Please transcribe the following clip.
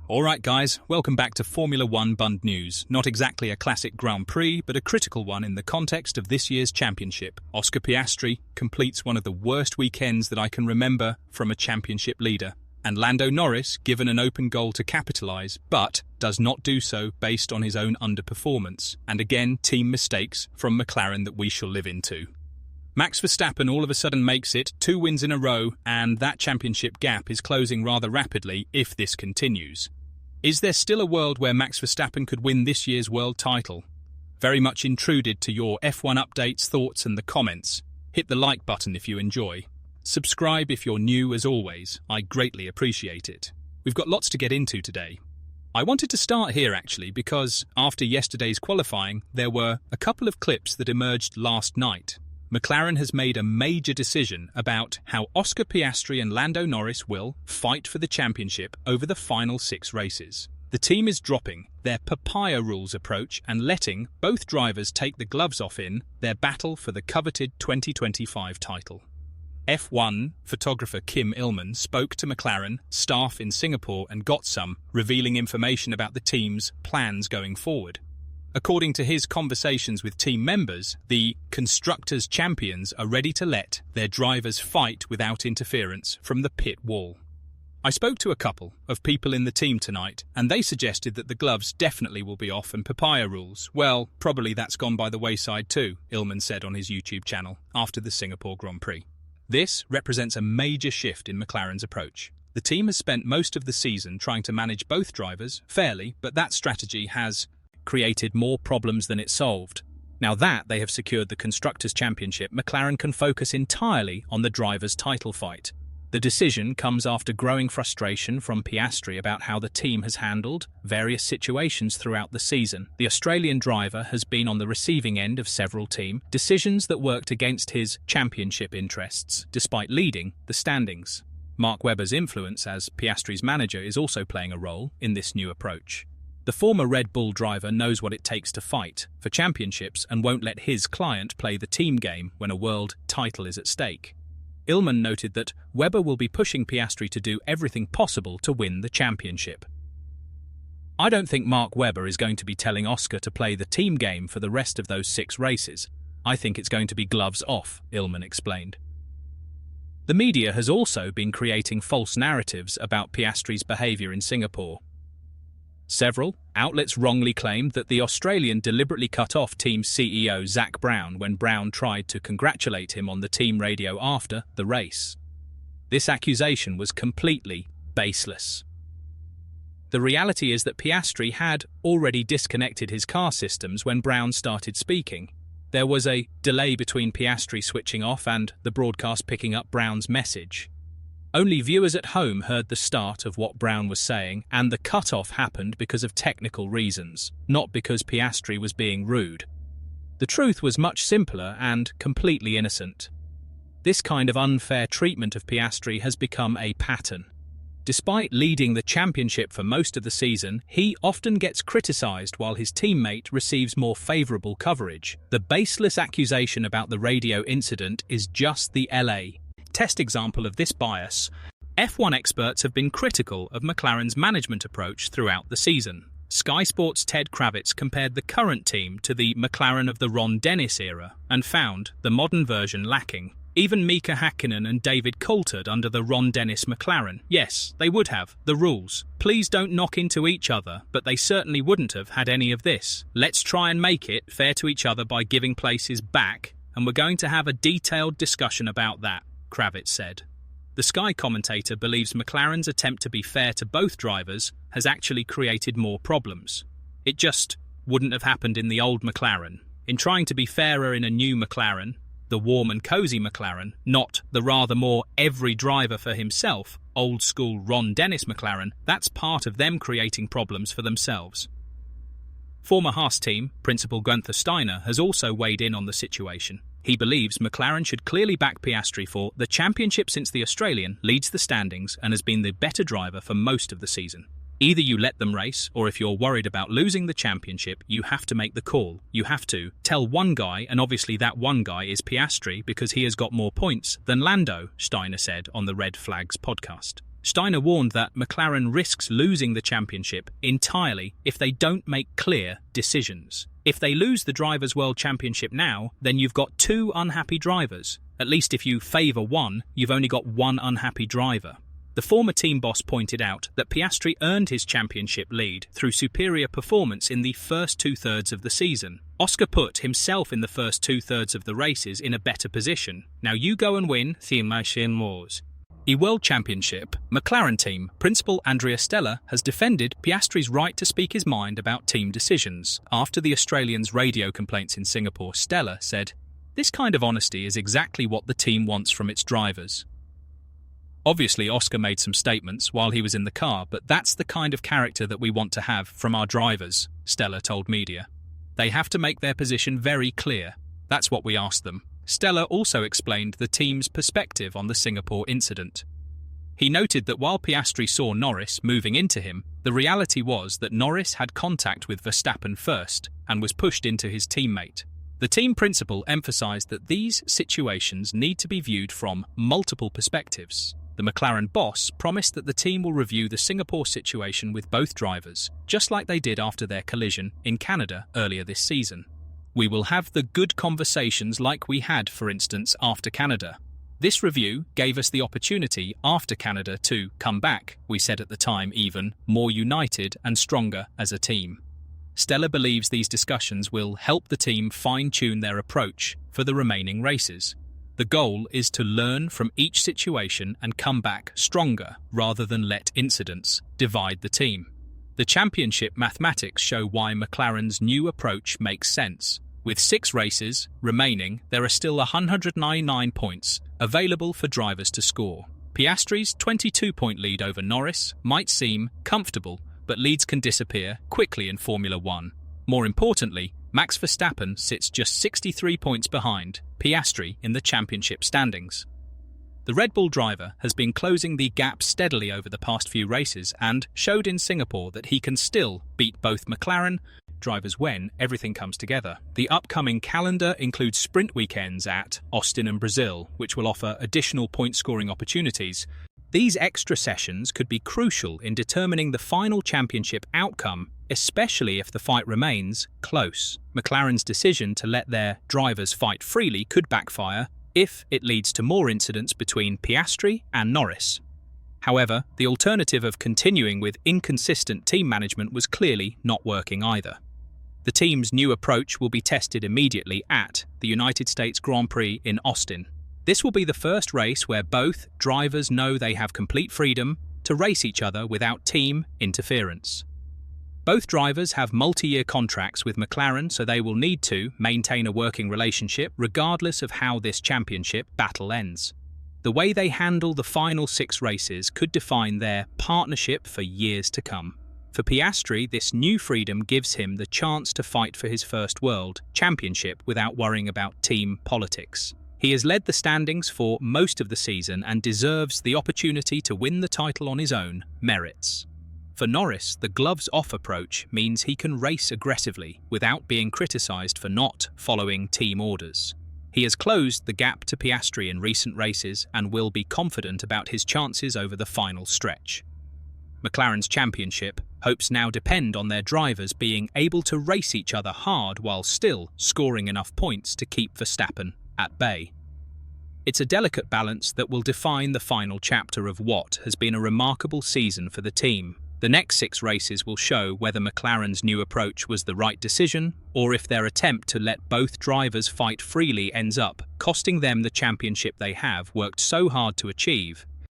Alright guys, welcome back to Formula 1 Bund News. Not exactly a classic Grand Prix, but a critical one in the context of this year's championship. Oscar Piastri completes one of the worst weekends that I can remember from a championship leader. And Lando Norris given an open goal to capitalise, but does not do so based on his own underperformance. And again, team mistakes from McLaren that we shall live into. Max Verstappen all of a sudden makes it 2 wins in a row, and that championship gap is closing rather rapidly if this continues. Is there still a world where Max Verstappen could win this year's world title? Very much intruded to your F1 updates, thoughts and the comments. Hit the like button if you enjoy. Subscribe if you're new as always, I greatly appreciate it. We've got lots to get into today. I wanted to start here actually because after yesterday's qualifying there were a couple of clips that emerged last night. McLaren has made a major decision about how Oscar Piastri and Lando Norris will fight for the championship over the final 6 races. The team is dropping their Papaya Rules approach and letting both drivers take the gloves off in their battle for the coveted 2025 title. F1 photographer Kim Illman spoke to McLaren staff in Singapore and got some revealing information about the team's plans going forward. According to his conversations with team members, the Constructors' Champions are ready to let their drivers fight without interference from the pit wall. I spoke to a couple of people in the team tonight, and they suggested that the gloves definitely will be off and Papaya Rules. Well, probably that's gone by the wayside too, Illman said on his YouTube channel after the Singapore Grand Prix. This represents a major shift in McLaren's approach. The team has spent most of the season trying to manage both drivers fairly, but that strategy has created more problems than it solved. Now that they have secured the Constructors' Championship, McLaren can focus entirely on the drivers' title fight. The decision comes after growing frustration from Piastri about how the team has handled various situations throughout the season. The Australian driver has been on the receiving end of several team decisions that worked against his championship interests, despite leading the standings. Mark Webber's influence as Piastri's manager is also playing a role in this new approach. The former Red Bull driver knows what it takes to fight for championships and won't let his client play the team game when a world title is at stake. Illman noted that Webber will be pushing Piastri to do everything possible to win the championship. I don't think Mark Webber is going to be telling Oscar to play the team game for the rest of those 6 races. I think it's going to be gloves off, Illman explained. The media has also been creating false narratives about Piastri's behaviour in Singapore. Several outlets wrongly claimed that the Australian deliberately cut off team CEO Zak Brown when Brown tried to congratulate him on the team radio after the race. This accusation was completely baseless. The reality is that Piastri had already disconnected his car systems when Brown started speaking. There was a delay between Piastri switching off and the broadcast picking up Brown's message. Only viewers at home heard the start of what Brown was saying, and the cut-off happened because of technical reasons, not because Piastri was being rude. The truth was much simpler and completely innocent. This kind of unfair treatment of Piastri has become a pattern. Despite leading the championship for most of the season, he often gets criticised while his teammate receives more favourable coverage. The baseless accusation about the radio incident is just the LA test example of this bias. F1 experts have been critical of McLaren's management approach throughout the season. Sky Sports' Ted Kravitz compared the current team to the McLaren of the Ron Dennis era and found the modern version lacking. Even Mika Hakkinen and David Coulthard under the Ron Dennis McLaren. Yes, they would have. The rules. Please don't knock into each other, but they certainly wouldn't have had any of this. Let's try and make it fair to each other by giving places back, and we're going to have a detailed discussion about that, Kravitz said. The Sky commentator believes McLaren's attempt to be fair to both drivers has actually created more problems. It just wouldn't have happened in the old McLaren. In trying to be fairer in a new McLaren, the warm and cosy McLaren, not the rather more every driver for himself, old-school Ron Dennis McLaren, that's part of them creating problems for themselves. Former Haas team principal Gunther Steiner has also weighed in on the situation. He believes McLaren should clearly back Piastri for the championship since the Australian leads the standings and has been the better driver for most of the season. Either you let them race, or if you're worried about losing the championship, you have to make the call. You have to tell one guy, and obviously that one guy is Piastri because he has got more points than Lando, Steiner said on the Red Flags podcast. Steiner warned that McLaren risks losing the championship entirely if they don't make clear decisions. If they lose the Drivers' World Championship now, then you've got two unhappy drivers. At least if you favour one, you've only got one unhappy driver. The former team boss pointed out that Piastri earned his championship lead through superior performance in the first two-thirds of the season. Oscar put himself in the first two-thirds of the races in a better position. Now you go and win the Machine Wars. World Championship, McLaren team principal Andrea Stella has defended Piastri's right to speak his mind about team decisions. After the Australian's radio complaints in Singapore, Stella said, "This kind of honesty is exactly what the team wants from its drivers." Obviously, Oscar made some statements while he was in the car, but that's the kind of character that we want to have from our drivers, Stella told media. They have to make their position very clear. That's what we asked them. Stella also explained the team's perspective on the Singapore incident. He noted that while Piastri saw Norris moving into him, the reality was that Norris had contact with Verstappen first and was pushed into his teammate. The team principal emphasised that these situations need to be viewed from multiple perspectives. The McLaren boss promised that the team will review the Singapore situation with both drivers, just like they did after their collision in Canada earlier this season. "We will have the good conversations like we had, for instance, after Canada. This review gave us the opportunity after Canada to come back," we said at the time, even more united and stronger as a team. Stella believes these discussions will help the team fine-tune their approach for the remaining races. The goal is to learn from each situation and come back stronger rather than let incidents divide the team. The championship mathematics show why McLaren's new approach makes sense. With 6 races remaining, there are still 199 points available for drivers to score. Piastri's 22-point lead over Norris might seem comfortable, but leads can disappear quickly in Formula One. More importantly, Max Verstappen sits just 63 points behind Piastri in the championship standings. The Red Bull driver has been closing the gap steadily over the past few races and showed in Singapore that he can still beat both McLaren drivers when everything comes together. The upcoming calendar includes sprint weekends at Austin and Brazil, which will offer additional point-scoring opportunities. These extra sessions could be crucial in determining the final championship outcome, especially if the fight remains close. McLaren's decision to let their drivers fight freely could backfire if it leads to more incidents between Piastri and Norris. However, the alternative of continuing with inconsistent team management was clearly not working either. The team's new approach will be tested immediately at the United States Grand Prix in Austin. This will be the first race where both drivers know they have complete freedom to race each other without team interference. Both drivers have multi-year contracts with McLaren, so they will need to maintain a working relationship regardless of how this championship battle ends. The way they handle the final 6 races could define their partnership for years to come. For Piastri, this new freedom gives him the chance to fight for his first world championship without worrying about team politics. He has led the standings for most of the season and deserves the opportunity to win the title on his own merits. For Norris, the gloves-off approach means he can race aggressively without being criticised for not following team orders. He has closed the gap to Piastri in recent races and will be confident about his chances over the final stretch. McLaren's championship hopes now depend on their drivers being able to race each other hard while still scoring enough points to keep Verstappen at bay. It's a delicate balance that will define the final chapter of what has been a remarkable season for the team. The next 6 races will show whether McLaren's new approach was the right decision, or if their attempt to let both drivers fight freely ends up costing them the championship they have worked so hard to achieve.